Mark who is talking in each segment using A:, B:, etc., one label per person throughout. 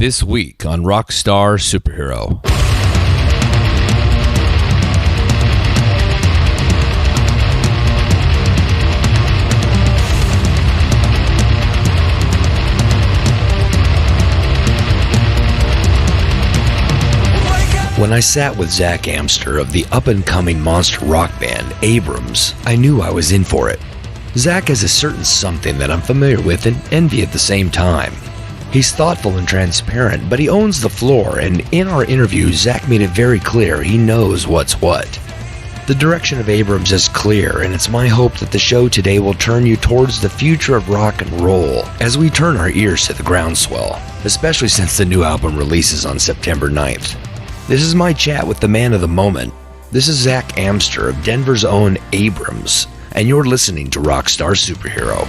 A: This week on Rockstar Superhero. When I sat with Zach Amster of the up-and-coming monster rock band Abrams, I knew I was in for it. Zach has a certain something that I'm familiar with and envy at the same time. He's thoughtful and transparent, but he owns the floor, and in our interview, Zach made it very clear he knows what's what. The direction of Abrams is clear, and it's my hope that the show today will turn you towards the future of rock and roll as we turn our ears to the groundswell, especially since the new album releases on September 9th. This is my chat with the man of the moment. This is Zach Amster of Denver's own Abrams, and you're listening to Rockstar Superhero.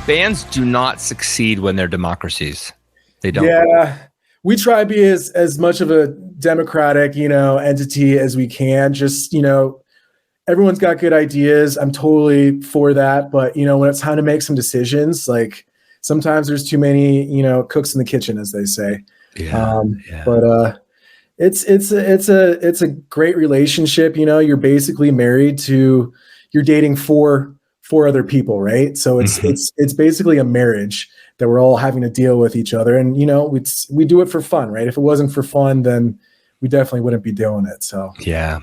A: Bands do not succeed when they're democracies. They don't.
B: Yeah, we try to be as much of a democratic, entity as we can. Just, everyone's got good ideas. I'm totally for that. But, when it's time to make some decisions, like sometimes there's too many, cooks in the kitchen, as they say.
A: Yeah.
B: But it's a great relationship. You're basically married to, you're dating four other people, right? So it's basically a marriage that we're all having to deal with each other. And, we do it for fun, right? If it wasn't for fun, then we definitely wouldn't be doing it. So
A: yeah.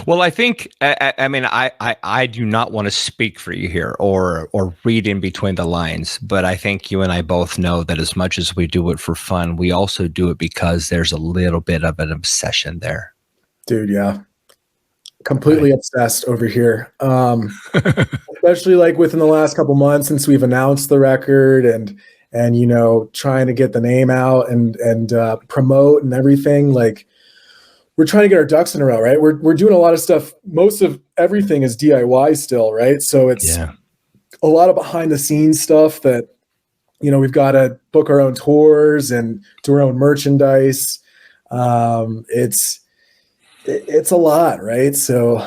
A: Well, I think I do not want to speak for you here or read in between the lines, but I think you and I both know that as much as we do it for fun, we also do it because there's a little bit of an obsession there.
B: Dude, yeah. Completely obsessed over here. Especially like within the last couple months since we've announced the record and trying to get the name out and promote and everything. Like we're trying to get our ducks in a row, right? We're doing a lot of stuff. Most of everything is DIY still, right? So it's a lot of behind the scenes stuff that, we've got to book our own tours and do our own merchandise. It's a lot, right? So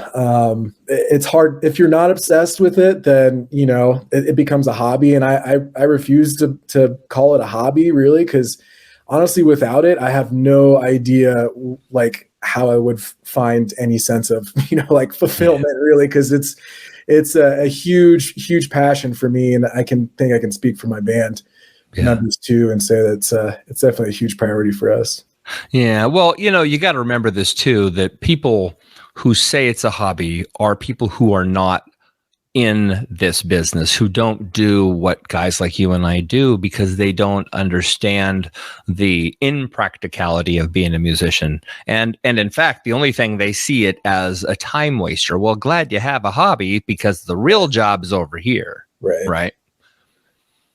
B: it's hard. If you're not obsessed with it, then, it becomes a hobby. And I refuse to call it a hobby, really, because honestly, without it, I have no idea like how I would find any sense of, fulfillment, really, because it's a huge passion for me. And I can speak for my band members too and say that it's definitely a huge priority for us.
A: Yeah, well, you got to remember this too, that people who say it's a hobby are people who are not in this business, who don't do what guys like you and I do because they don't understand the impracticality of being a musician. And in fact, the only thing they see it as a time waster. Well, glad you have a hobby because the real job is over here. Right.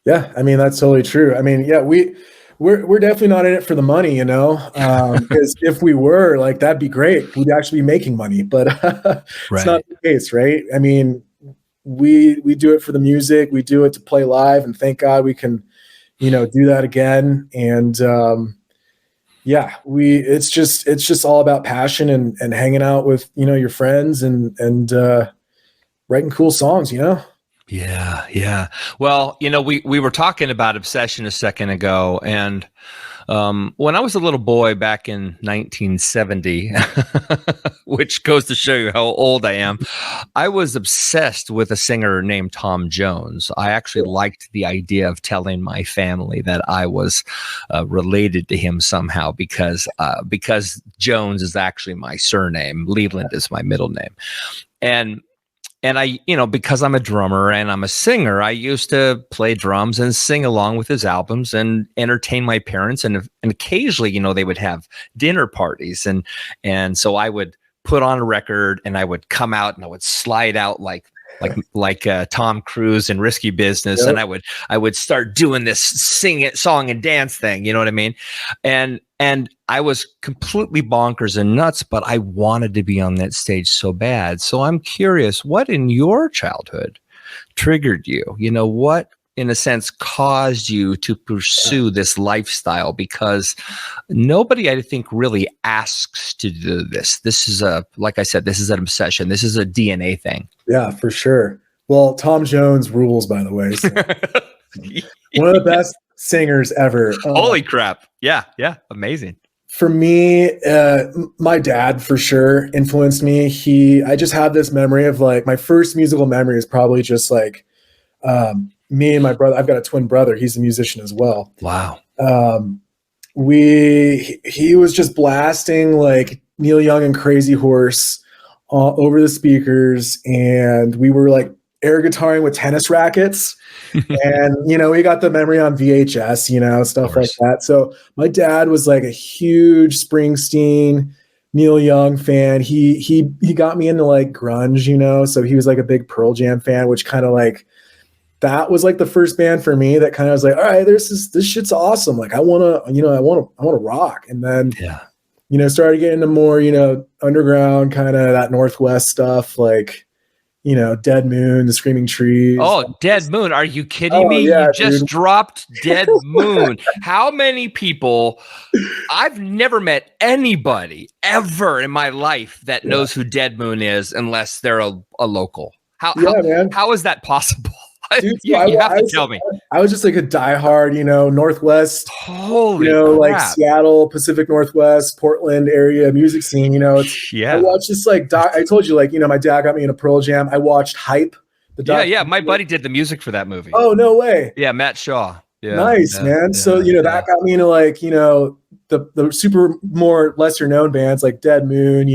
B: Yeah, that's totally true. We're definitely not in it for the money, because if we were, like, that'd be great. We'd actually be making money, but it's not the case, right? We do it for the music. We do it to play live, and thank God we can, do that again. And it's just all about passion and hanging out with, your friends and writing cool songs,
A: Yeah. Well, we were talking about obsession a second ago, and when I was a little boy back in 1970, which goes to show you how old I am, I was obsessed with a singer named Tom Jones. I actually liked the idea of telling my family that I was related to him somehow because Jones is actually my surname. Leland is my middle name. And I, because I'm a drummer and I'm a singer, I used to play drums and sing along with his albums and entertain my parents. And occasionally, they would have dinner parties. And so I would put on a record and I would come out and I would slide out like Tom Cruise in Risky Business. Yep. And I would start doing this song and dance thing. You know what I mean? And I was completely bonkers and nuts, but I wanted to be on that stage so bad. So I'm curious, what in your childhood triggered you? What in a sense, caused you to pursue this lifestyle? Because nobody, I think, really asks to do this. This is like I said, this is an obsession. This is a DNA thing.
B: Yeah, for sure. Well, Tom Jones rules, by the way. So. One of the best singers ever.
A: Holy crap. Yeah. Amazing.
B: For me, my dad for sure influenced me. I just have this memory of like my first musical memory is probably just like me and my brother. I've got a twin brother. He's a musician as well.
A: Wow.
B: He was just blasting like Neil Young and Crazy Horse over the speakers, and we were like air guitaring with tennis rackets. And, we got the memory on VHS, stuff like that. So my dad was like a huge Springsteen, Neil Young fan. He got me into like grunge, so he was like a big Pearl Jam fan, which kind of like, that was like the first band for me that kind of was like, all right, this shit's awesome. Like I want to rock. And then, started getting into more, underground kind of that Northwest stuff, like, Dead Moon, The Screaming Trees.
A: Oh, Dead Moon. Are you kidding me?
B: Yeah,
A: you just
B: dude.
A: dropped Dead Moon. How many people? I've never met anybody ever in my life that knows who Dead Moon is unless they're a local. How is that possible?
B: Dude,
A: you have to tell me.
B: I was just like a diehard, Northwest,
A: Holy
B: like
A: crap.
B: Seattle, Pacific Northwest, Portland area music scene. I watched this like I told you, like, my dad got me into Pearl Jam. I watched Hype.
A: My buddy did the music for that movie.
B: Oh, no way.
A: Yeah, Matt Shaw. Yeah,
B: nice, man. So that got me into like the super more lesser known bands like Dead Moon.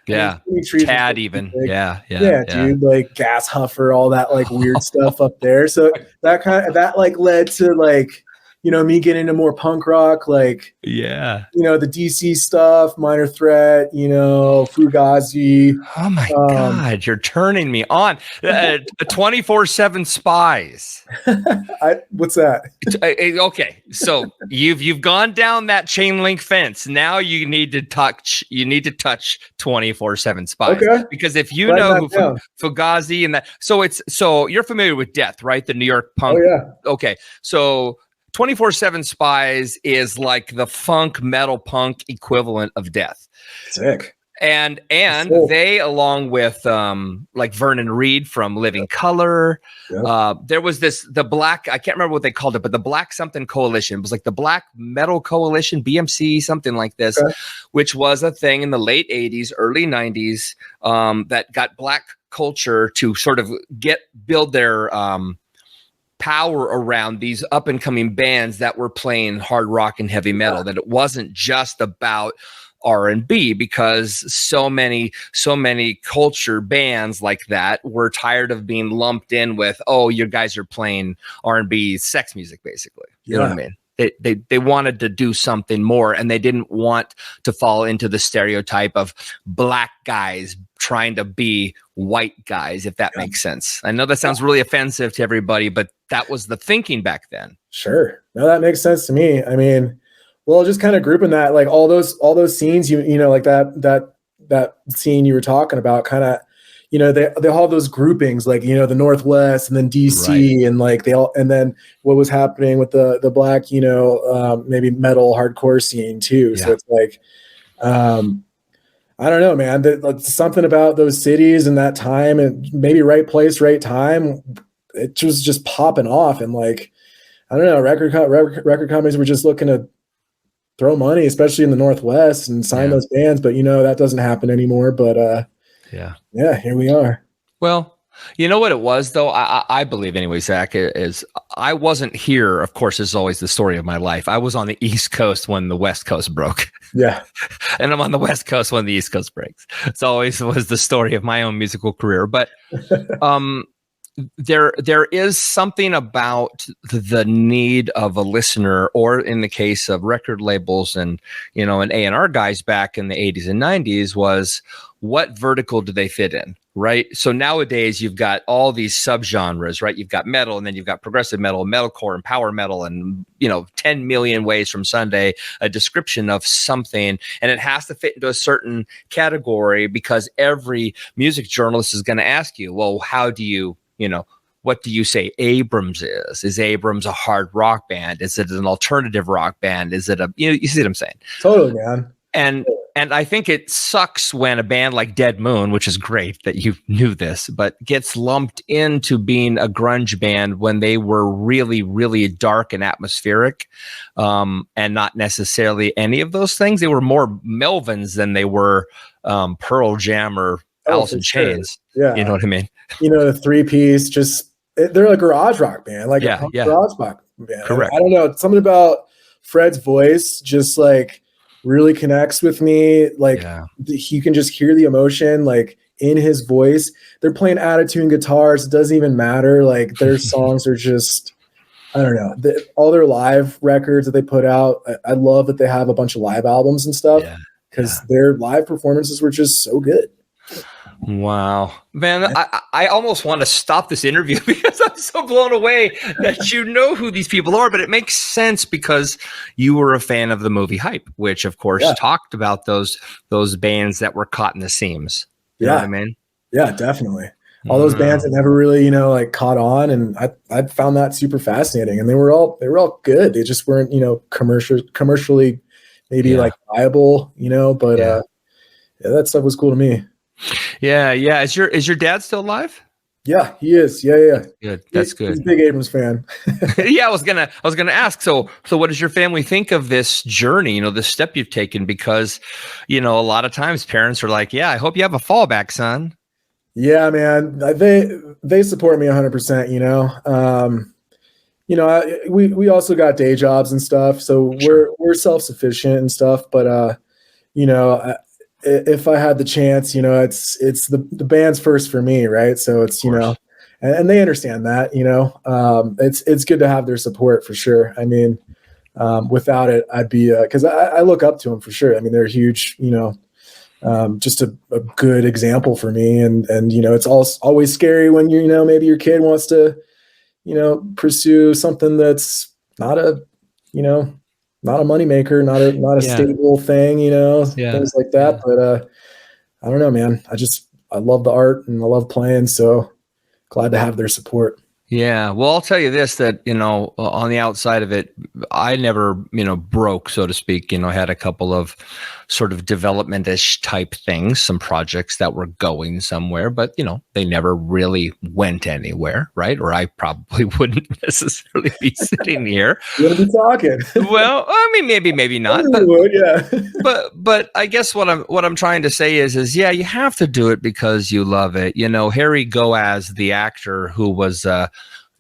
A: Yeah, Tad even. Yeah,
B: dude, like Gas Huffer, all that like weird stuff up there. So that like led to like, me getting into more punk rock, like, the DC stuff, Minor Threat, Fugazi.
A: Oh my God, you're turning me on. 24/7 Spies.
B: What's that?
A: Okay, so you've gone down that chain link fence. Now you need to touch 24/7 Spies. Okay. Because if you know who Fugazi and that, so you're familiar with Death, right? The New York punk.
B: Oh yeah.
A: Okay, so 24/7 Spies is like the funk metal punk equivalent of Death.
B: Sick.
A: And they, along with like Vernon Reid from Living Colour, there was the Black, I can't remember what they called it, but the Black something coalition. It was like the Black Metal Coalition, BMC, something like this, which was a thing in the late 80s, early 90s that got Black culture to sort of build their power around these up and coming bands that were playing hard rock and heavy metal, that it wasn't just about R&B, because so many culture bands like that were tired of being lumped in with, oh, you guys are playing R&B sex music, basically. You know what I mean? They wanted to do something more, and they didn't want to fall into the stereotype of Black guys trying to be white guys, if that makes sense. I know that sounds really offensive to everybody, but that was the thinking back then. Sure.
B: No, that makes sense to me. I mean, well, just kind of grouping that, like all those scenes, like that scene you were talking about, kind of, they all have those groupings, like, the Northwest and then DC, and like and then what was happening with the Black, maybe metal hardcore scene too. Yeah. So it's like, I don't know, man, something about those cities and that time, and maybe right place, right time, it was just popping off. And like, I don't know, record companies were just looking to throw money, especially in the Northwest, and sign those bands. But, that doesn't happen anymore. But here we are.
A: Well, you know what it was, though? I believe anyway, Zach, is I wasn't here. Of course, this is always the story of my life. I was on the East Coast when the West Coast broke.
B: Yeah.
A: And I'm on the West Coast when the East Coast breaks. It's always was the story of my own musical career. But there is something about the need of a listener, or in the case of record labels and, and A&R guys back in the 80s and 90s, was what vertical do they fit in, right? So nowadays you've got all these subgenres, right? You've got metal, and then you've got progressive metal, metalcore, and power metal, and 10 million ways from Sunday, a description of something, and it has to fit into a certain category, because every music journalist is going to ask you, well, how do you what do you say Abrams is? Is Abrams a hard rock band? Is it an alternative rock band? Is it you see what I'm saying?
B: Totally, man.
A: And I think it sucks when a band like Dead Moon, which is great that you knew this, but gets lumped into being a grunge band when they were really, really dark and atmospheric, and not necessarily any of those things. They were more Melvins than they were Pearl Jam or Alice in Chains.
B: Sure. Yeah.
A: You know what I mean?
B: The 3-piece, they're a garage rock band, like a garage rock band.
A: Correct.
B: I don't know, something about Fred's voice just like really connects with me. Like you can just hear the emotion like in his voice. They're playing out-of-tune guitars. It doesn't even matter. Like their songs are just, I don't know. All their live records that they put out. I love that they have a bunch of live albums and stuff because their live performances were just so good.
A: Wow, man, I almost want to stop this interview because I'm so blown away that you know who these people are, but it makes sense because you were a fan of the movie Hype, which of course talked about those bands that were caught in the seams. You know what I mean? Yeah,
B: definitely. All those bands that never really, like caught on. And I found that super fascinating, and they were all good. They just weren't, commercially maybe like viable, but that stuff was cool to me.
A: Yeah. Is your dad still alive?
B: Yeah, he is. Yeah.
A: That's good.
B: He's a big Abrams fan.
A: Yeah, I was gonna ask. So what does your family think of this journey? This step you've taken, because a lot of times parents are like, "Yeah, I hope you have a fallback, son."
B: Yeah, man. They support me 100%. We also got day jobs and stuff, so we're self-sufficient and stuff. But if I had the chance, it's the band's first for me, right? So it's and they understand that. It's good to have their support for sure. I mean, without it, I'd be because I look up to them for sure. I mean, they're huge. Just a good example for me, and it's always scary when maybe your kid wants to pursue something that's not a moneymaker, not a stable thing, things like that. But I don't know, man. I love the art and I love playing, so glad to have their support.
A: Yeah. Well, I'll tell you this, that, on the outside of it, I never, broke, so to speak. I had a couple of sort of development-ish type things, some projects that were going somewhere, but, they never really went anywhere, right? Or I probably wouldn't necessarily be sitting here.
B: You want to be talking?
A: Well, I mean, maybe not. But,
B: would, yeah.
A: but I guess what I'm trying to say is you have to do it because you love it. Harry Goaz, the actor who was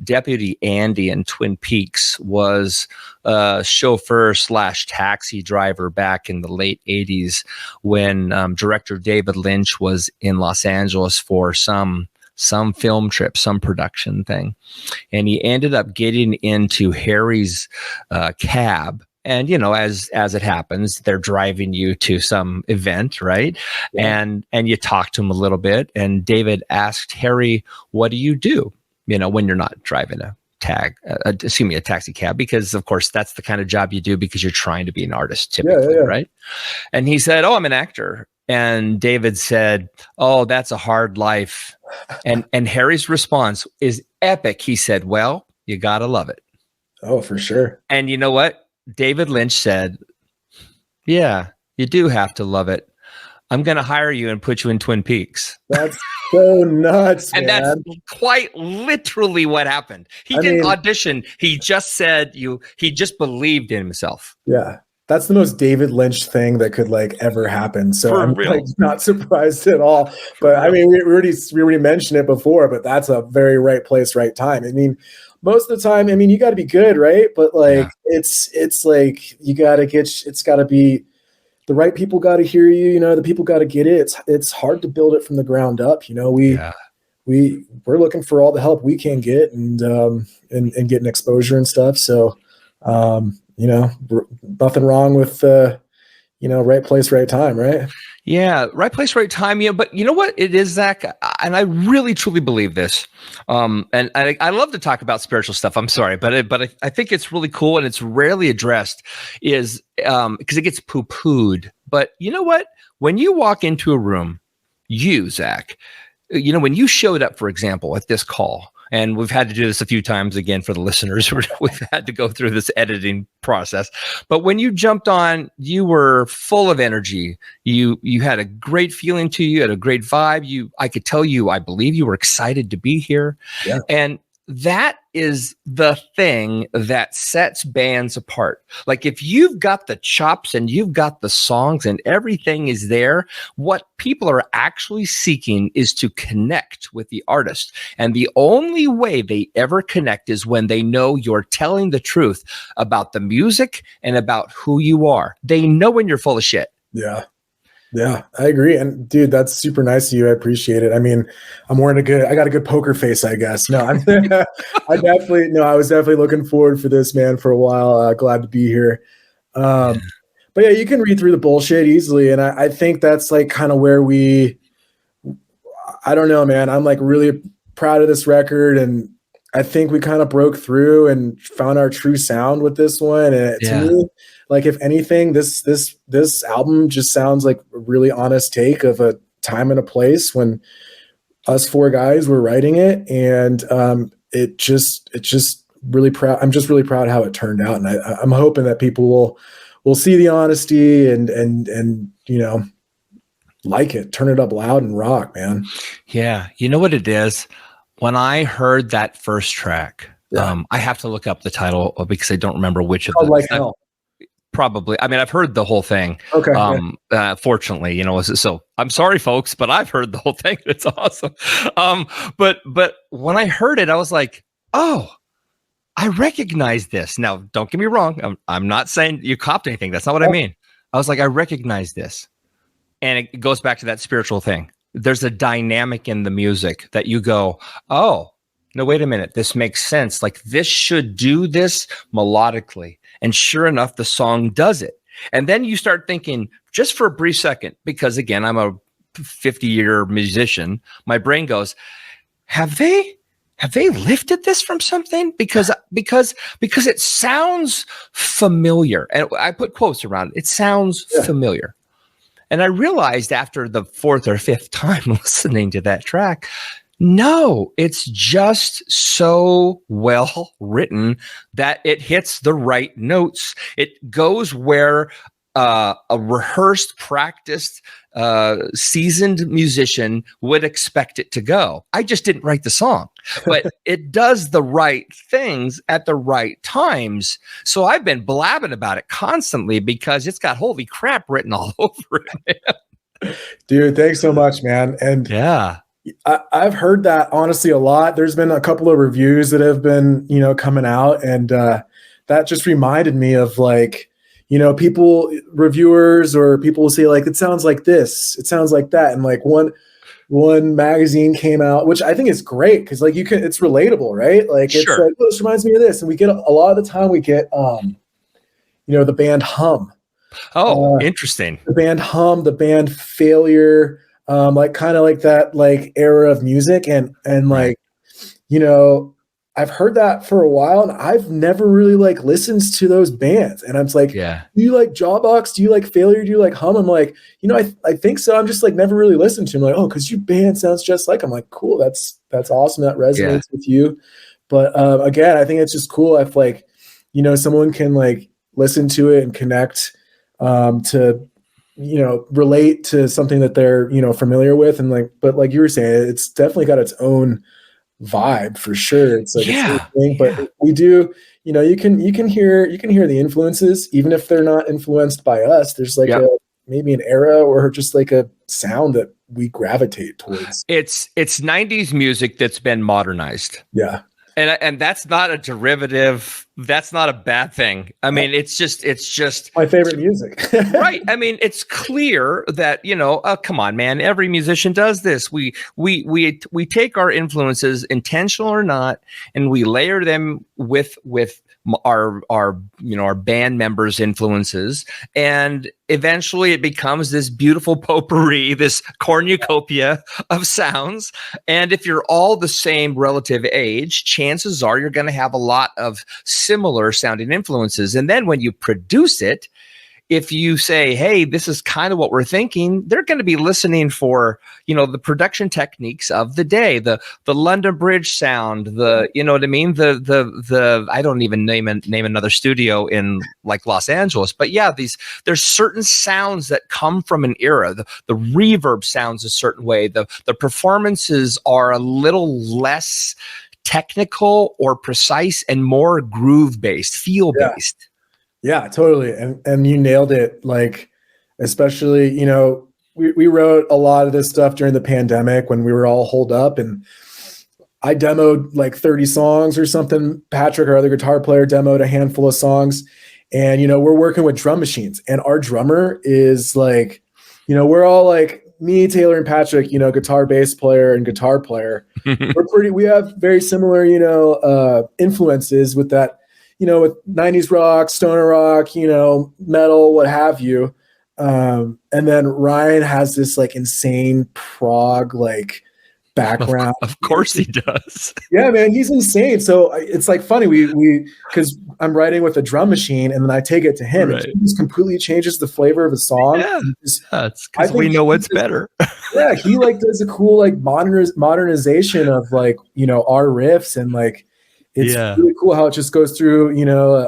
A: Deputy Andy in Twin Peaks, was a chauffeur / taxi driver back in the late 80s when director David Lynch was in Los Angeles for some film trip, some production thing. And he ended up getting into Harry's cab. And, as it happens, they're driving you to some event, right? Yeah. And you talk to him a little bit. And David asked Harry, "What do you do, when you're not driving a taxi cab?" Because of course that's the kind of job you do because you're trying to be an artist typically, right? And he said, "Oh, I'm an actor." And David said, "Oh, that's a hard life." And Harry's response is epic. He said, "Well, you gotta love it."
B: Oh, for sure.
A: And you know what? David Lynch said, "Yeah, you do have to love it. I'm going to hire you and put you in Twin Peaks."
B: That's so nuts,
A: and
B: man.
A: That's quite literally what happened. He didn't audition. He just said he just believed in himself.
B: Yeah. That's the most David Lynch thing that could ever happen. So I'm not surprised at all. But I mean, we already mentioned it before, but that's a very right place, right time. I mean, most of the time, you got to be good, right? But it's like you got to it's got to be the right people got to hear you. The people got to get it. It's hard to build it from the ground up. We're looking for all the help we can get and getting exposure and stuff. So, nothing wrong with right place, right time, right?
A: Yeah, right place, right time. Yeah, but you know what it is, Zach, and I really truly believe this. And I love to talk about spiritual stuff. I'm sorry, but I think it's really cool and it's rarely addressed. Is because it gets poo-pooed. But you know what? When you walk into a room, Zach, when you showed up, for example, at this call, and we've had to do this a few times again for the listeners. We've had to go through this editing process. But when you jumped on, you were full of energy. You had a great feeling to you, had a great vibe. I could tell you, I believe you were excited to be here.
B: Yeah.
A: And that is the thing that sets bands apart. Like if you've got the chops and you've got the songs and everything is there, what people are actually seeking is to connect with the artist. And the only way they ever connect is when they know you're telling the truth about the music and about who you are. They know when you're full of shit.
B: Yeah. Yeah, I agree. And dude, that's super nice of you. I appreciate it. I mean, I got a good poker face, I guess. No, I was definitely looking forward for this, man, for a while. Glad to be here. But yeah, you can read through the bullshit easily. And I think that's like kind of where I don't know, man. I'm like really proud of this record. And I think we kind of broke through and found our true sound with this one. And to me, like if anything, this album just sounds like a really honest take of a time and a place when us four guys were writing it. And it's just really proud. I'm just really proud how it turned out. And I'm hoping that people will see the honesty and you know, like it, turn it up loud and rock, man.
A: Yeah. You know what it is? When I heard that first track, I have to look up the title because I don't remember which of them.
B: Like hell.
A: Probably. I mean, I've heard the whole thing.
B: Okay.
A: Fortunately, you know, so I'm sorry, folks, but I've heard the whole thing. It's awesome. But when I heard it, I was like, oh, I recognize this. Now, don't get me wrong. I'm not saying you copped anything. That's not what I mean. I was like, I recognize this. And it goes back to that spiritual thing. There's a dynamic in the music that you go, oh, no, wait a minute. This makes sense. Like this should do this melodically. And sure enough, the song does it. And then you start thinking just for a brief second, because again, I'm a 50-year musician. My brain goes, have they lifted this from something? Because it sounds familiar. And I put quotes around it. It sounds familiar. And I realized after the fourth or fifth time listening to that track, no, it's just so well written that it hits the right notes. It goes where a rehearsed, practiced, seasoned musician would expect it to go. I just didn't write the song, but it does the right things at the right times. So I've been blabbing about it constantly because it's got holy crap written all over it, man.
B: Dude, thanks so much, man. And
A: yeah.
B: I've heard that honestly a lot. There's been a couple of reviews that have been, you know, coming out, and that just reminded me of like, you know, reviewers or people will say like, it sounds like this, it sounds like that. And like one magazine came out, which I think is great because like it's relatable, right? Like it's like, oh, this reminds me of this. And we get a lot of the time we get, you know, the band Hum.
A: Oh, interesting.
B: The band Hum, the band Failure. Like kind of like that like era of music and like, you know, I've heard that for a while and I've never really like listened to those bands. And I'm like, do you like Jawbox? Do you like Failure? Do you like Hum? I'm like, you know, I think so. I'm just like never really listened to them. Like, oh, because your band sounds just like, I'm like, cool. That's awesome. That resonates with you. But again, I think it's just cool if like, you know, someone can like listen to it and connect to, you know, relate to something that they're, you know, familiar with. And like, but like you were saying, it's definitely got its own vibe for sure. It's like, its thing, but we do, you know, you can hear the influences, even if they're not influenced by us. There's like maybe an era or just like a sound that we gravitate towards.
A: It's 90s music that's been modernized.
B: Yeah.
A: And that's not a derivative. That's not a bad thing. I mean, it's just
B: my favorite music.
A: Right. I mean, it's clear that, you know, come on, man, every musician does this. We take our influences, intentional or not, and we layer them with our you know, our band members' influences, and eventually it becomes this beautiful potpourri, this cornucopia of sounds. And if you're all the same relative age, chances are you're going to have a lot of similar sounding influences. And then when you produce it, if you say, hey, this is kind of what we're thinking, they're going to be listening for, the production techniques of the day, the London Bridge sound, you know what I mean? The I don't even name another studio in like Los Angeles, but yeah, there's certain sounds that come from an era. The reverb sounds a certain way. The performances are a little less technical or precise and more groove based, feel based.
B: Yeah, totally. And you nailed it. Like, especially, we wrote a lot of this stuff during the pandemic when we were all holed up, and I demoed like 30 songs or something. Patrick, our other guitar player, demoed a handful of songs, and, we're working with drum machines, and our drummer is like, we're all like, me, Taylor, and Patrick, guitar, bass player, and guitar player. We have very similar, influences with that, with 90s rock, stoner rock, metal, what have you. And then Ryan has this like insane prog, like background.
A: Of course he does.
B: Yeah, man, he's insane. So it's like funny. Because I'm writing with a drum machine, and then I take it to him, and he just completely changes the flavor of the song.
A: Yeah, that's because we know what's better.
B: Yeah, he like does a cool like modernization of like our riffs, and like it's really cool how it just goes through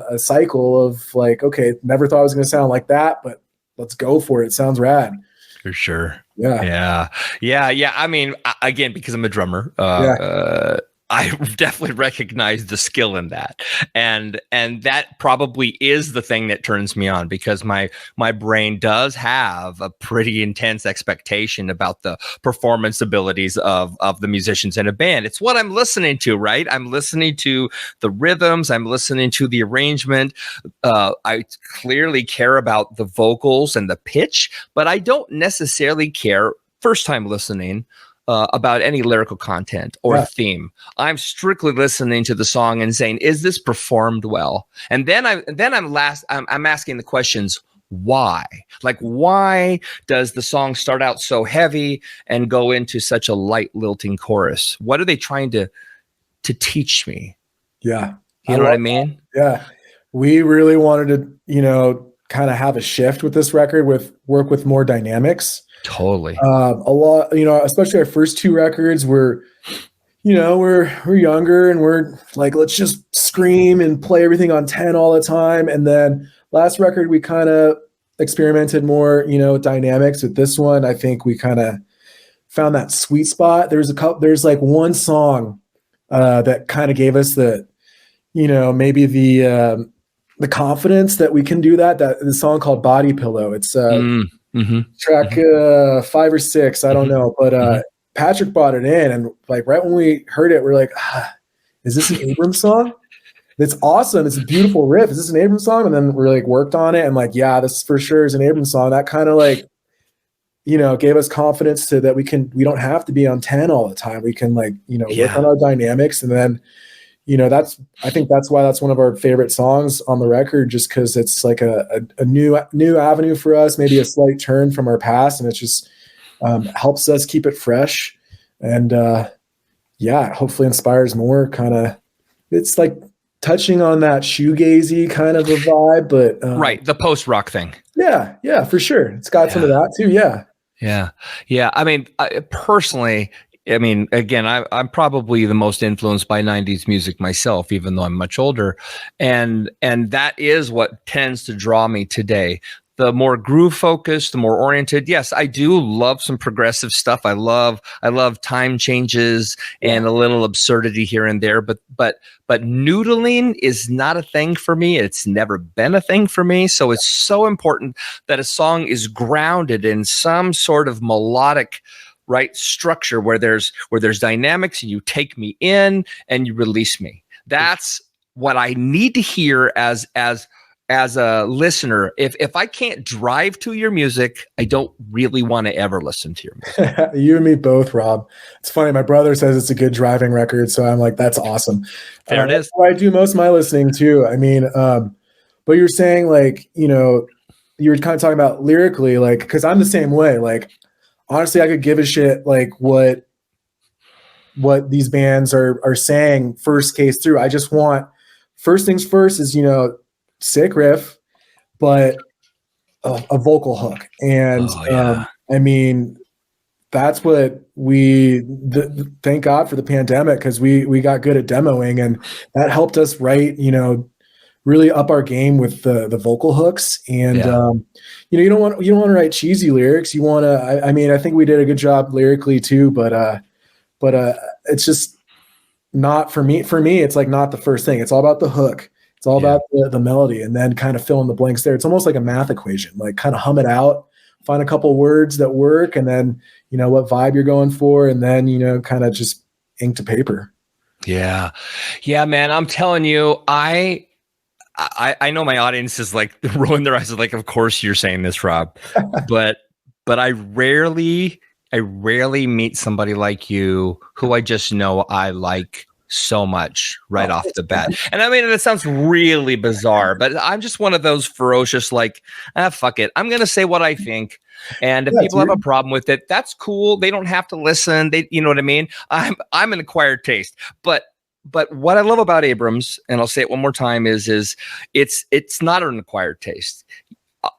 B: a cycle of like, okay, never thought it was going to sound like that, but let's go for it. It sounds rad.
A: For sure.
B: Yeah.
A: I mean, again, because I'm a drummer, I definitely recognize the skill in that, and that probably is the thing that turns me on, because my brain does have a pretty intense expectation about the performance abilities of the musicians in a band. It's what I'm listening to, right? I'm listening to the rhythms, I'm listening to the arrangement. I clearly care about the vocals and the pitch, but I don't necessarily care first time listening about any lyrical content or theme. I'm strictly listening to the song and saying, is this performed well? And then I'm asking the questions, why? Like, why does the song start out so heavy and go into such a light lilting chorus? What are they trying to teach me?
B: Yeah.
A: You know what I mean?
B: Yeah. We really wanted to, kind of have a shift with this record, work with more dynamics.
A: Totally.
B: A lot, especially our first two records we're younger, and we're like, let's just scream and play everything on 10 all the time. And then last record, we kind of experimented more, with dynamics. With this one, I think we kind of found that sweet spot. There's like one song that kind of gave us the, maybe the confidence that we can do that the song called Body Pillow. It's track 5 or 6, I don't know, but Patrick brought it in, and like right when we heard it, we're like, is this an Abrams song? It's awesome. It's a beautiful riff. Is this an Abrams song? And then we're like worked on it, and like, yeah, this for sure is an Abrams song. That kind of like, gave us confidence that we don't have to be on 10 all the time. We can like, work on our dynamics, and then I think that's why that's one of our favorite songs on the record, just because it's like a new avenue for us, maybe a slight turn from our past, and it just helps us keep it fresh, and hopefully inspires more kind of. It's like touching on that shoegazy kind of a vibe, but
A: right, the post rock thing.
B: Yeah, for sure. It's got some of that too.
A: Yeah. I mean, personally, again, I'm probably the most influenced by 90s music myself, even though I'm much older. And that is what tends to draw me today. The more groove focused, the more oriented. Yes, I do love some progressive stuff. I love time changes and a little absurdity here and there, but noodling is not a thing for me. It's never been a thing for me. So it's so important that a song is grounded in some sort of melodic structure where there's dynamics, and you take me in and you release me. That's what I need to hear as a listener. If I can't drive to your music, I don't really want to ever listen to your music.
B: You and me both, Rob. It's funny. My brother says it's a good driving record, so I'm like, that's awesome.
A: There it is.
B: I do most of my listening too. I mean, but you're saying like, you were kind of talking about lyrically, like, because I'm the same way. Like, honestly, I could give a shit like what these bands are saying first case through. I just want, first things first is, sick riff, but a vocal hook. And
A: Oh yeah.
B: I mean, that's what thank God for the pandemic, because we got good at demoing, and that helped us write, really up our game with the vocal hooks. And
A: Yeah.
B: you don't want to write cheesy lyrics. You want to. I mean, I think we did a good job lyrically too, but it's just not for me. For me, it's like not the first thing. It's all about the hook. It's all about the melody, and then kind of fill in the blanks there. It's almost like a math equation. Like kind of hum it out, find a couple words that work, and then what vibe you're going for, and then kind of just ink to paper.
A: Yeah, man. I'm telling you, I know my audience is like rolling their eyes, like, of course you're saying this, Rob, but I rarely meet somebody like you who I just know I like so much right off the bat. And I mean, that sounds really bizarre, but I'm just one of those ferocious, like, fuck it, I'm gonna say what I think. And if people have a problem with it, that's cool. They don't have to listen. You know what I mean? I'm an acquired taste, but what I love about Abrams, and I'll say it one more time, is it's not an acquired taste.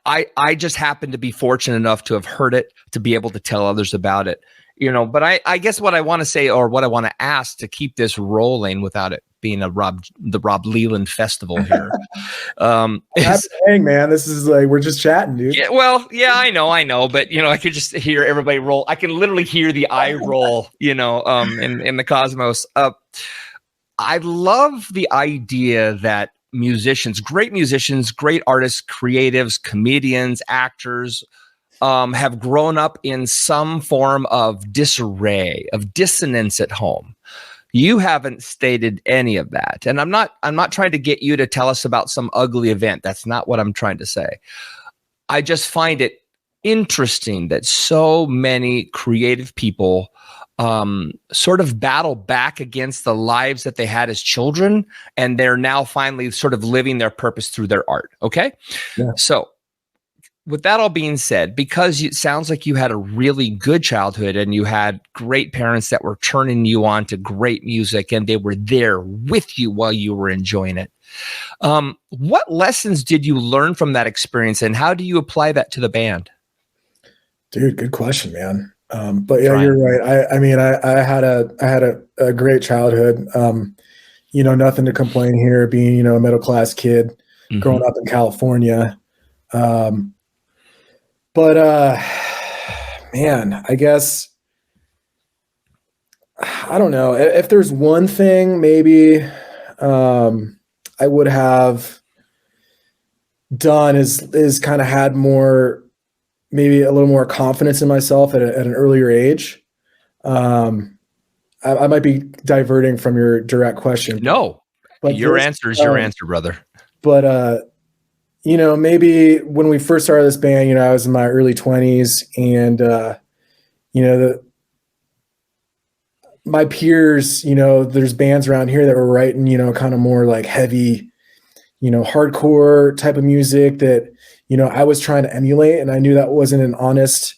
A: I just happen to be fortunate enough to have heard it, to be able to tell others about it. But I guess what I want to say, or what I want to ask to keep this rolling without it being the Rob Leland festival here.
B: Hey man, this is like, we're just chatting, dude.
A: Yeah, well, yeah, I know, but I could just hear everybody roll. I can literally hear the eye roll, in the cosmos. I love the idea that great musicians, great artists, creatives, comedians, actors, have grown up in some form of disarray, of dissonance at home. You haven't stated any of that. And I'm not trying to get you to tell us about some ugly event. That's not what I'm trying to say. I just find it interesting that so many creative people sort of battle back against the lives that they had as children, and they're now finally sort of living their purpose through their art. Okay. Yeah. So with that all being said, because it sounds like you had a really good childhood and you had great parents that were turning you on to great music, and they were there with you while you were enjoying it. What lessons did you learn from that experience, and how do you apply that to the band?
B: Dude, good question, man. But yeah, you're right. I mean, I had a great childhood. Nothing to complain here, being, a middle-class kid growing up in California. But man, I guess, I don't know if there's one thing maybe I would have done is kind of had more, maybe a little more confidence in myself at an earlier age. I might be diverting from your direct question.
A: No, but your answer is your answer, brother.
B: But maybe when we first started this band, I was in my early 20s, and my peers, there's bands around here that were writing, kind of more like heavy, hardcore type of music that, I was trying to emulate, and I knew that wasn't an honest,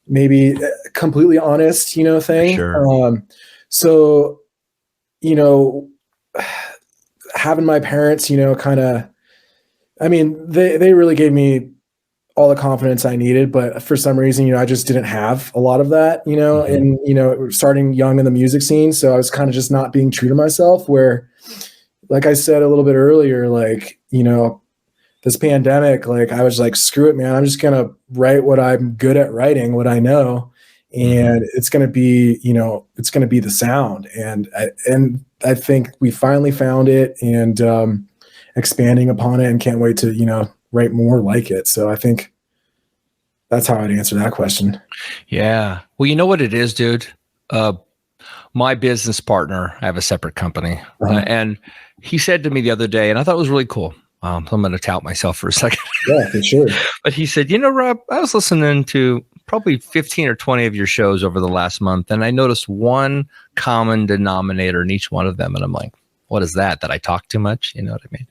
B: maybe completely honest, thing.
A: Sure.
B: So, having my parents, kind of, I mean, they really gave me all the confidence I needed, but for some reason, I just didn't have a lot of that, and, starting young in the music scene. So I was kind of just not being true to myself, where, like I said a little bit earlier, like, this pandemic, like, I was like, screw it, man. I'm just going to write what I'm good at writing, what I know. And it's going to be, it's going to be the sound. And I think we finally found it, and expanding upon it, and can't wait to, write more like it. So I think that's how I'd answer that question.
A: Yeah. Well, you know what it is, dude? My business partner, I have a separate company, and he said to me the other day, and I thought it was really cool. I'm going to tout myself for a second.
B: Yeah, for sure.
A: But he said, Rob, I was listening to probably 15 or 20 of your shows over the last month, and I noticed one common denominator in each one of them. And I'm like, what is that? That I talk too much? You know what I mean?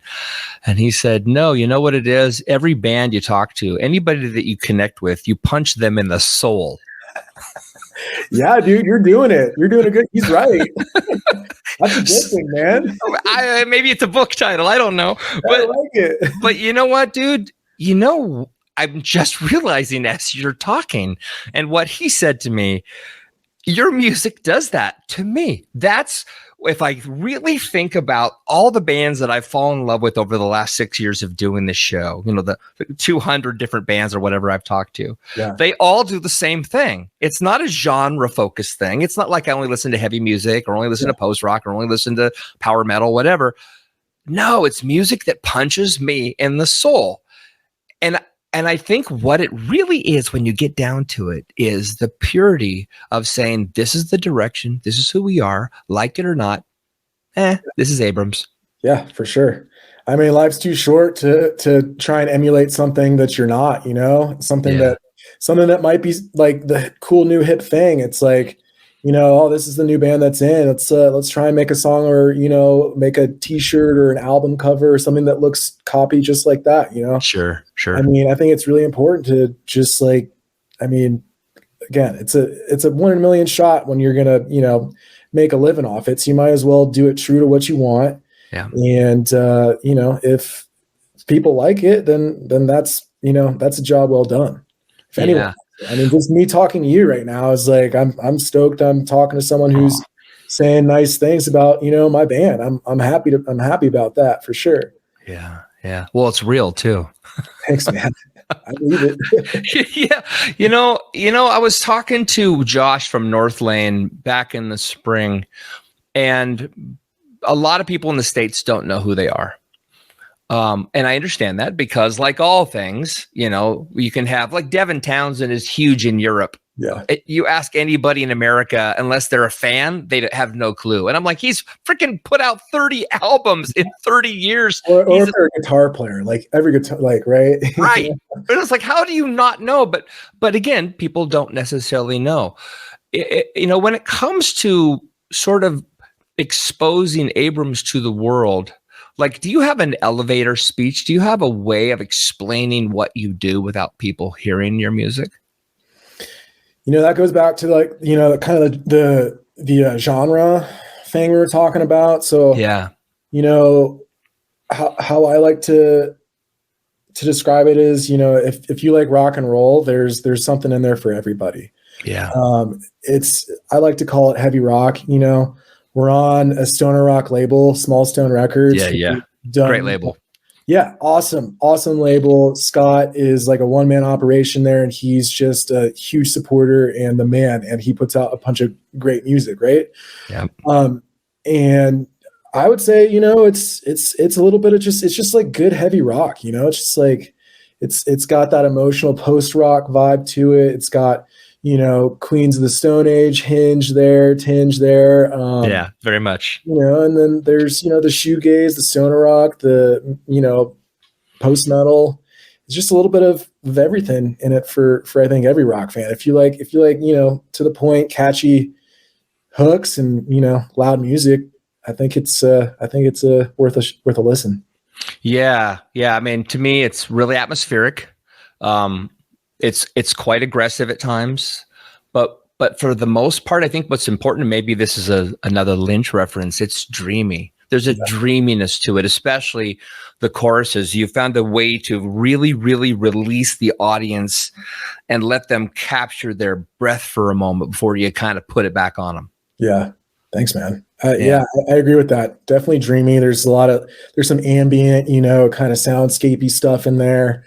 A: And he said, no, you know what it is? Every band you talk to, anybody that you connect with, you punch them in the soul.
B: Yeah, dude, you're doing it. You're doing a good. He's right. That's a good thing, man.
A: Maybe it's a book title. I don't know. But,
B: I like it.
A: But you know what, dude? I'm just realizing as you're talking, and what he said to me, your music does that to me. That's, if I really think about all the bands that I've fallen in love with over the last 6 years of doing this show, the 200 different bands or whatever I've talked to, they all do the same thing. It's not a genre focused thing. It's not like I only listen to heavy music or only listen to post rock or only listen to power metal, whatever. No, it's music that punches me in the soul. And I think what it really is when you get down to it is the purity of saying, this is the direction, this is who we are, like it or not. This is Abrams.
B: Yeah, for sure. I mean, life's too short to try and emulate something that you're not, something that might be like the cool new hip thing. It's like, oh, this is the new band that's in. Let's try and make a song or, make a t-shirt or an album cover or something that looks copy just like that,
A: Sure.
B: I mean, I think it's really important to just again, it's a 1 in a million shot when you're going to, make a living off it. So you might as well do it true to what you want.
A: Yeah.
B: And, if people like it, then that's a job well done. If anyone, I mean, just me talking to you right now is like, I'm stoked. I'm talking to someone who's saying nice things about, my band. I'm happy about that for sure.
A: Yeah. Yeah. Well, it's real too.
B: Thanks, man. I believe
A: it. Yeah. I was talking to Josh from Northlane back in the spring, and a lot of people in the States don't know who they are. And I understand that because, like all things, you can have, like, Devin Townsend is huge in Europe.
B: Yeah.
A: You ask anybody in America, unless they're a fan, they have no clue. And I'm like, he's freaking put out 30 albums in 30 years.
B: Or if they're a guitar player, like every guitar, like, right?
A: Right. But it's like, how do you not know? But again, people don't necessarily know. When it comes to sort of exposing Abrams to the world, like, do you have an elevator speech? Do you have a way of explaining what you do without people hearing your music?
B: That goes back to, like, kind of the genre thing we were talking about. So,
A: yeah,
B: how I like to describe it is, if you like rock and roll, there's something in there for everybody.
A: Yeah.
B: I like to call it heavy rock. We're on a stoner rock label, Small Stone Records.
A: Yeah. Great label.
B: Yeah. Awesome label. Scott is like a one-man operation there, and he's just a huge supporter and the man, and he puts out a bunch of great music. Right.
A: Yeah.
B: And I would say, it's a little bit of it's just like good heavy rock, it's just like, it's got that emotional post-rock vibe to it. It's got, Queens of the Stone Age tinge there.
A: Yeah, very much.
B: And then there's, the shoegaze, the stoner rock, the, post metal. It's just a little bit of everything in it for I think every rock fan. If you like, to the point, catchy hooks and, loud music, I think it's worth a listen.
A: Yeah. I mean, to me, it's really atmospheric. It's quite aggressive at times, but for the most part, I think what's important, maybe this is another Lynch reference, it's dreamy. There's a dreaminess to it, especially the choruses. You found a way to really, really release the audience and let them capture their breath for a moment before you kind of put it back on them.
B: Yeah. Thanks, man. I agree with that. Definitely dreamy. There's some ambient, kind of soundscapey stuff in there.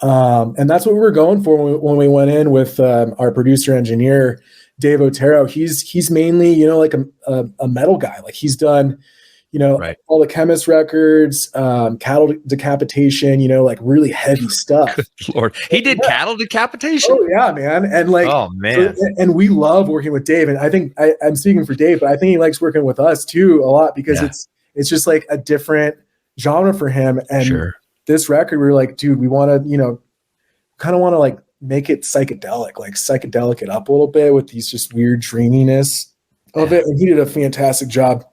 B: And that's what we were going for when we went in with our producer engineer, Dave Otero. He's mainly, like a metal guy. Like, he's done, all the Chemist records, Cattle Decapitation, like really heavy stuff.
A: Good Lord. He did Cattle Decapitation?
B: Oh yeah, man. And like,
A: oh man.
B: And we love working with Dave. And I think I'm speaking for Dave, but I think he likes working with us too a lot because it's just like a different genre for him. And this record, we were like, dude, we want to, kind of want to like make it psychedelic, like psychedelic it up a little bit with these just weird dreaminess of it. And he did a fantastic job,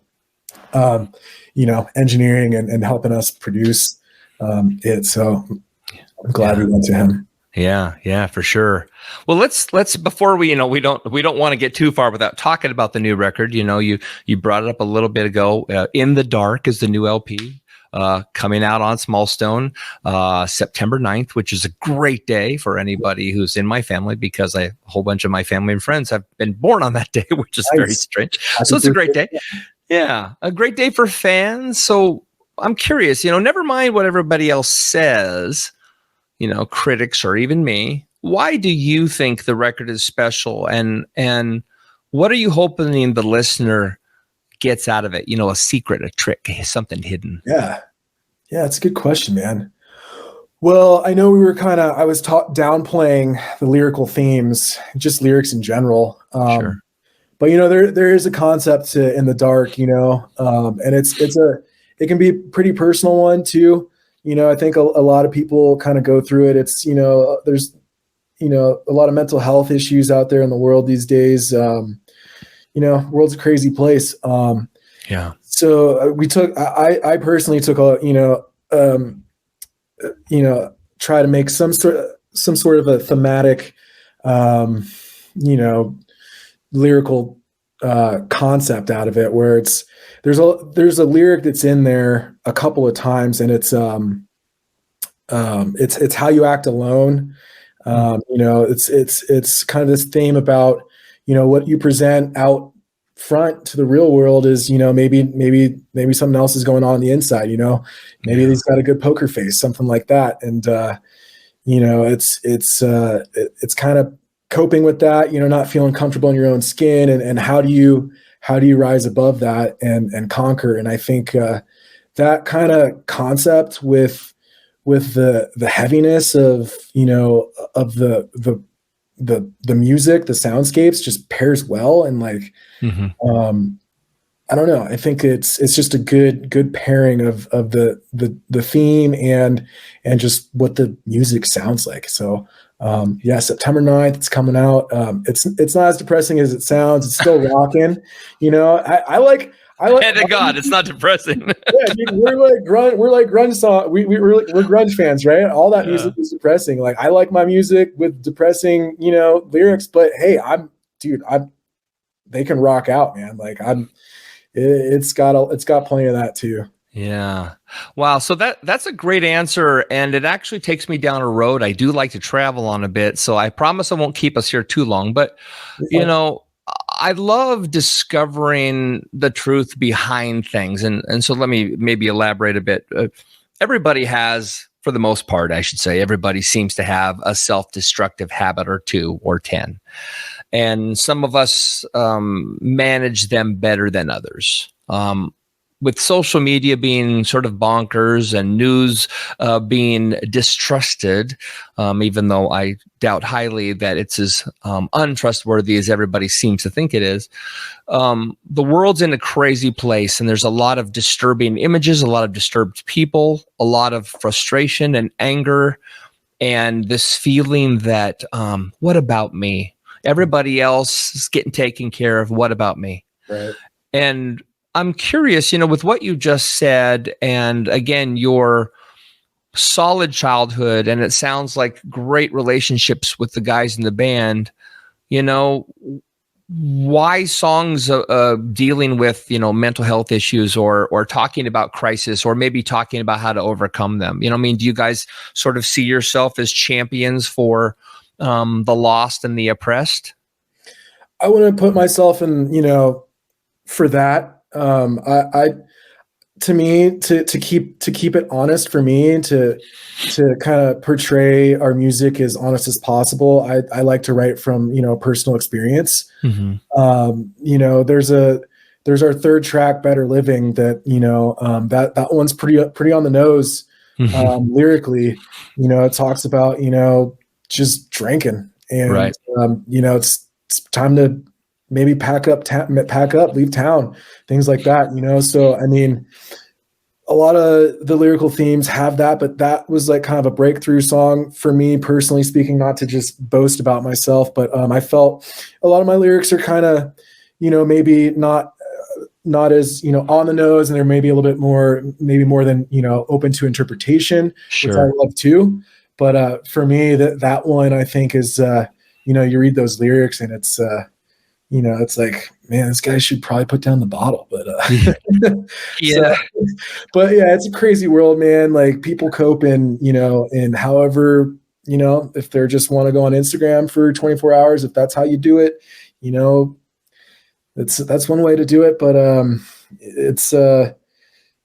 B: engineering and helping us produce it. So I'm glad we went to him.
A: Yeah, for sure. Well, let's before we don't want to get too far without talking about the new record. You brought it up a little bit ago. In the Dark is the new LP. coming out on Small Stone September 9th, which is a great day for anybody who's in my family, because a whole bunch of my family and friends have been born on that day, which is very strange. So it's a great day. Yeah, a great day for fans. So I'm curious, never mind what everybody else says, critics or even me. Why do you think the record is special? And what are you hoping the listener gets out of it? A secret, a trick, something hidden.
B: Yeah, it's a good question, man. Well, I know I was downplaying the lyrical themes, just lyrics in general.
A: Sure.
B: But there is a concept in the dark, and it can be a pretty personal one too. I think a lot of people kind of go through it. It's there's a lot of mental health issues out there in the world these days. World's a crazy place.
A: Yeah.
B: So I personally took try to make some sort of a thematic, lyrical concept out of it, where there's a lyric that's in there a couple of times, and it's how you act alone. It's kind of this theme about what you present out front to the real world is maybe something else is going on the inside. Maybe he's got a good poker face, something like that, and it's kind of coping with that, not feeling comfortable in your own skin, and how do you rise above that and conquer. And I think that kind of concept with the heaviness of the music, the soundscapes, just pairs well. And I don't know, I think it's just a good pairing of the theme and just what the music sounds like. So September 9th, it's coming out. It's not as depressing as it sounds. It's still rocking. I like.
A: And to God, it's not depressing.
B: Yeah, dude, we're like grunge song. We're grunge fans, right? All that music is depressing. Like, I like my music with depressing, lyrics. But hey, they can rock out, man. Like, it's got plenty of that too.
A: Yeah. Wow. So that's a great answer. And it actually takes me down a road I do like to travel on a bit. So I promise I won't keep us here too long. But, I love discovering the truth behind things. And so let me maybe elaborate a bit. Everybody has, for the most part, I should say, everybody seems to have a self-destructive habit or 2 or 10. And some of us manage them better than others. With social media being sort of bonkers and news being distrusted, even though I doubt highly that it's as untrustworthy as everybody seems to think it is, the world's in a crazy place, and there's a lot of disturbing images, a lot of disturbed people, a lot of frustration and anger, and this feeling that, what about me? Everybody else is getting taken care of. What about me?
B: Right.
A: And I'm curious, with what you just said, and again, your solid childhood, and it sounds like great relationships with the guys in the band, why songs dealing with, mental health issues or talking about crisis, or maybe talking about how to overcome them? Do you guys sort of see yourself as champions for the lost and the oppressed?
B: I wouldn't put myself in, for that. To keep it honest, for me to kind of portray our music as honest as possible, I like to write from, personal experience. Mm-hmm. There's our third track, Better Living, that, that one's pretty on the nose. Mm-hmm. Lyrically, it talks about, just drinking, and,
A: right.
B: It's time to maybe pack up, leave town, things like that, So, I mean, a lot of the lyrical themes have that, but that was like kind of a breakthrough song for me, personally speaking, not to just boast about myself, but I felt a lot of my lyrics are kind of, maybe not as, on the nose, and they're maybe a little bit more, maybe more than, open to interpretation,
A: sure.
B: which I love too. But for me, that one, I think, is, you read those lyrics, and it's, it's like, man, this guy should probably put down the bottle. But
A: Yeah.
B: but yeah, it's a crazy world, man. Like people cope in however, if they're just want to go on Instagram for 24 hours, if that's how you do it, that's one way to do it. But it's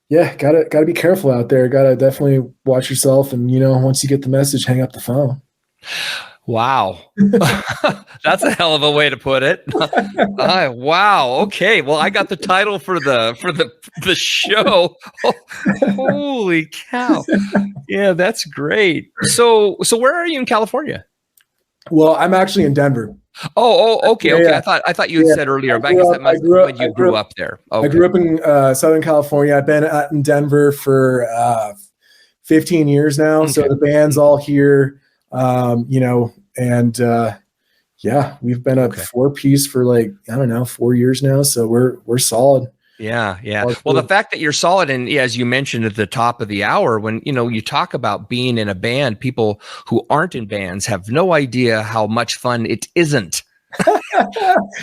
B: yeah, gotta be careful out there. Gotta definitely watch yourself. And once you get the message, hang up the phone.
A: Wow. That's a hell of a way to put it. Wow. Okay. Well, I got the title for the show. Holy cow. Yeah, that's great. So where are you in California?
B: Well, I'm actually in Denver.
A: Oh, okay. Okay.
B: Yeah.
A: I thought you had said earlier, but I guess that must be when you grew up there. Okay.
B: I grew up in Southern California. I've been in Denver for 15 years now. Okay. So the band's all here, and yeah, we've been a 4-piece for 4 years now. So we're solid.
A: Yeah. Well, the fact that you're solid, and as you mentioned at the top of the hour, when you talk about being in a band, people who aren't in bands have no idea how much fun it isn't.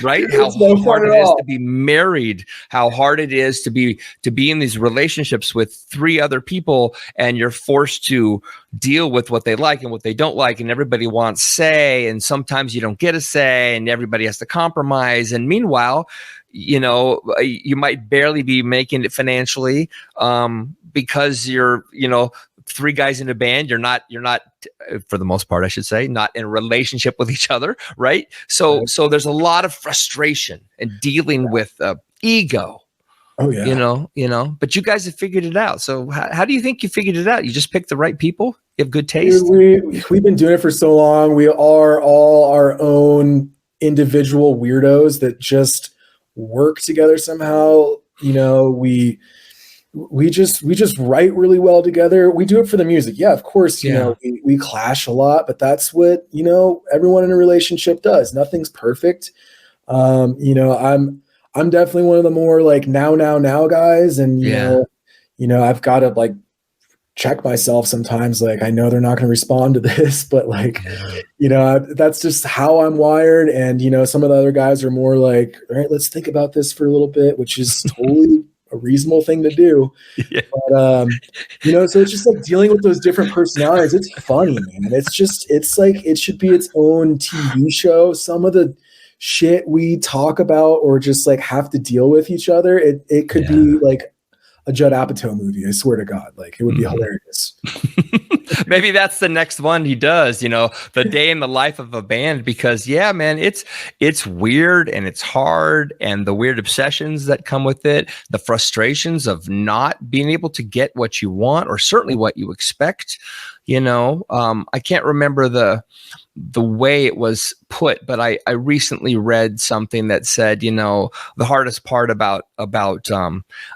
A: Right? How hard it is to be married, how hard it is to be in these relationships with 3 other people, and you're forced to deal with what they like and what they don't like, and everybody wants say, and sometimes you don't get a say, and everybody has to compromise. And meanwhile, you might barely be making it financially because you're 3 guys in a band. You're not for the most part, I should say, not in a relationship with each other, right? So there's a lot of frustration and dealing with ego.
B: Oh yeah.
A: But you guys have figured it out. So how do you think you figured it out? You just picked the right people? You have good taste?
B: We've been doing it for so long. We are all our own individual weirdos that just work together somehow. We just write really well together. We do it for the music. Yeah, of course, we clash a lot, but that's what, everyone in a relationship does. Nothing's perfect. I'm definitely one of the more now guys. And, I've got to check myself sometimes. I know they're not going to respond to this, but that's just how I'm wired. And, some of the other guys are more all right, let's think about this for a little bit, which is totally a reasonable thing to do. Yeah. But, so it's just dealing with those different personalities. It's funny, man. It should be its own TV show. Some of the shit we talk about or just have to deal with each other. It could be a Judd Apatow movie. I swear to God, it would be hilarious.
A: Maybe that's the next one he does, the day in the life of a band, because man, it's weird and it's hard, and the weird obsessions that come with it, the frustrations of not being able to get what you want or certainly what you expect. I can't remember the way it was put, but I recently read something that said, the hardest part about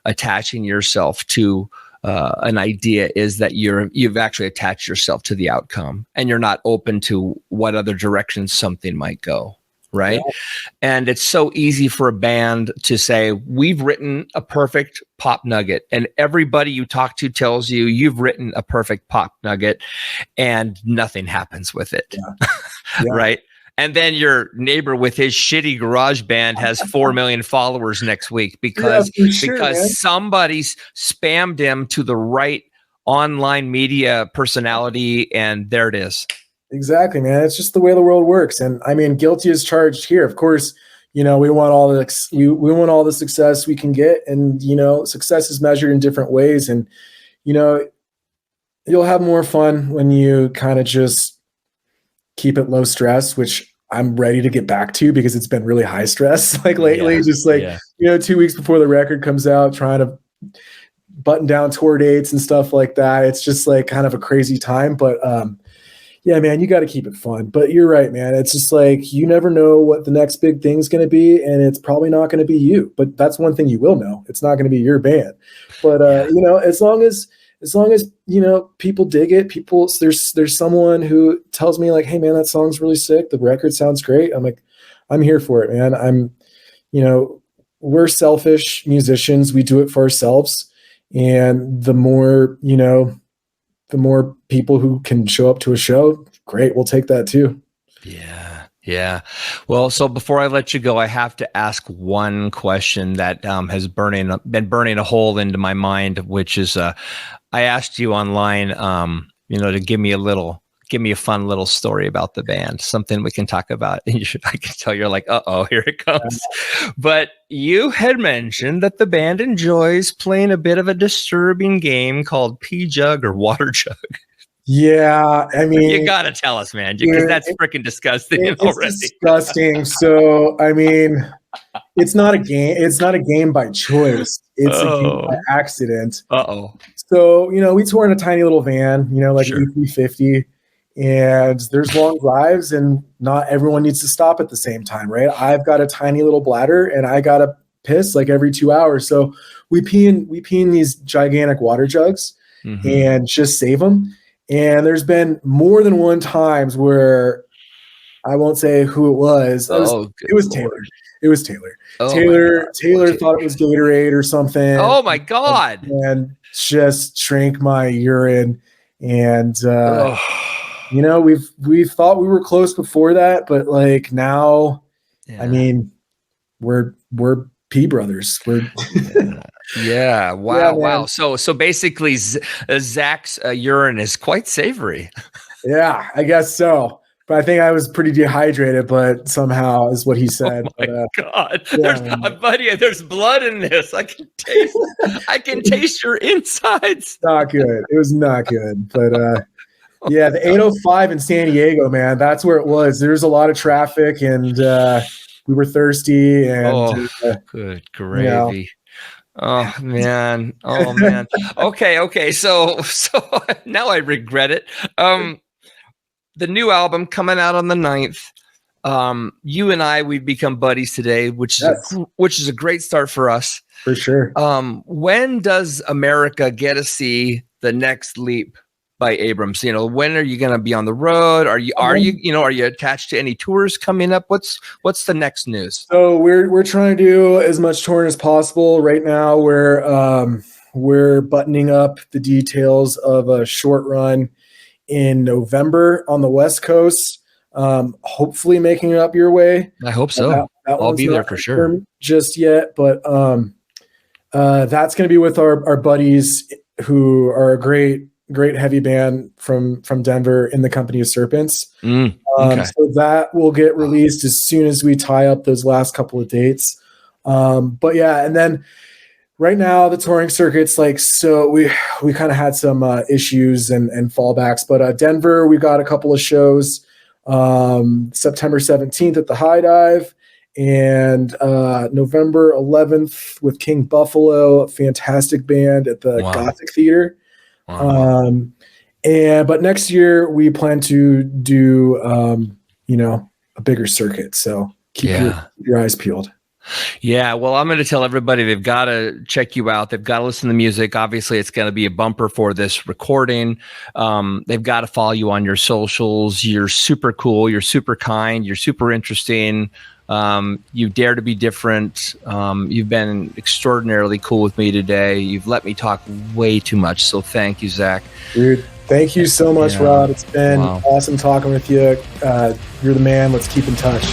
A: attaching yourself to an idea is that you've actually attached yourself to the outcome, and you're not open to what other directions something might go. Right. Yeah. And it's so easy for a band to say, we've written a perfect pop nugget, and everybody you talk to tells you you've written a perfect pop nugget, and nothing happens with it. Yeah. Yeah. Right. And then your neighbor with his shitty garage band has 4 million followers next week because somebody's spammed him to the right online media personality, and there it is.
B: Exactly, man. It's just the way the world works. And I mean, guilty as charged here. Of course, we want all the we want all the success we can get, and success is measured in different ways. And you'll have more fun when you kind of just keep it low stress, which I'm ready to get back to because it's been really high stress lately. 2 weeks before the record comes out, trying to button down tour dates and stuff like that. It's just kind of a crazy time, but yeah, man, you got to keep it fun. But you're right, man. It's just you never know what the next big thing's going to be, and it's probably not going to be you. But that's one thing you will know. It's not going to be your band. But as long as people dig it, there's someone who tells me hey, man, that song's really sick. The record sounds great. I'm I'm here for it, man. We're selfish musicians. We do it for ourselves. And the more people who can show up to a show, great, we'll take that too.
A: Yeah. Yeah. Well, so before I let you go, I have to ask one question that has been burning a hole into my mind, which is I asked you online, to give me a fun little story about the band, something we can talk about. And I can tell you're like, uh-oh, here it comes. But you had mentioned that the band enjoys playing a bit of a disturbing game called P-Jug or Water Jug.
B: Yeah, I mean,
A: you gotta tell us, man, because that's freaking disgusting already.
B: It's disgusting. So, I mean, it's not a game. It's not a game by choice. It's a game by accident. So, we tour in a tiny little van, like an E350, and there's long drives, and not everyone needs to stop at the same time, right? I've got a tiny little bladder, and I gotta piss like every 2 hours. So we pee in these gigantic water jugs and just save them. And there's been more than one times where I won't say who it was. It was Taylor. It was Taylor.
A: Oh
B: Taylor thought it was Gatorade or something.
A: Oh my God.
B: And just drank my urine. And we've thought we were close before that, but like now, I mean, we're P brothers.
A: Yeah. Wow. So basically, Zach's urine is quite savory.
B: Yeah, I guess so. But I think I was pretty dehydrated, but somehow is what he said.
A: Oh my God. Buddy, there's blood in this. I can taste your insides.
B: Not good. It was not good. But yeah, the 805 in San Diego, man, that's where it was. There's a lot of traffic, and we were thirsty, and
A: good gravy. Oh man. Okay. So now I regret it. The new album coming out on the 9th. You and I, we've become buddies today, which is a great start for us.
B: For sure.
A: When does America get to see The Next Leap by Abrams? When are you going to be on the road? Are you attached to any tours coming up? What's the next news?
B: So we're trying to do as much touring as possible right now. We're buttoning up the details of a short run in November on the West Coast. Hopefully making it up your way.
A: I hope so. I'll be there for sure.
B: Just yet, but that's going to be with our buddies who are a great heavy band from Denver in the Company of Serpents. So that will get released as soon as we tie up those last couple of dates. But yeah, and then right now the touring circuit's so we kind of had some issues and fallbacks, but Denver, we got a couple of shows, September 17th at the High Dive, and November 11th with King Buffalo, a fantastic band at the Gothic Theater.
A: Wow.
B: But next year we plan to do a bigger circuit, so keep your eyes peeled.
A: Yeah, well, I'm going to tell everybody they've got to check you out. They've got to listen to music. Obviously, it's going to be a bumper for this recording. They've got to follow you on your socials. You're super cool. You're super kind. You're super interesting. You dare to be different. You've been extraordinarily cool with me today. You've let me talk way too much, so thank you, Zach.
B: Dude, thank you so much, Rod. It's been awesome talking with you. You're the man. Let's keep in touch.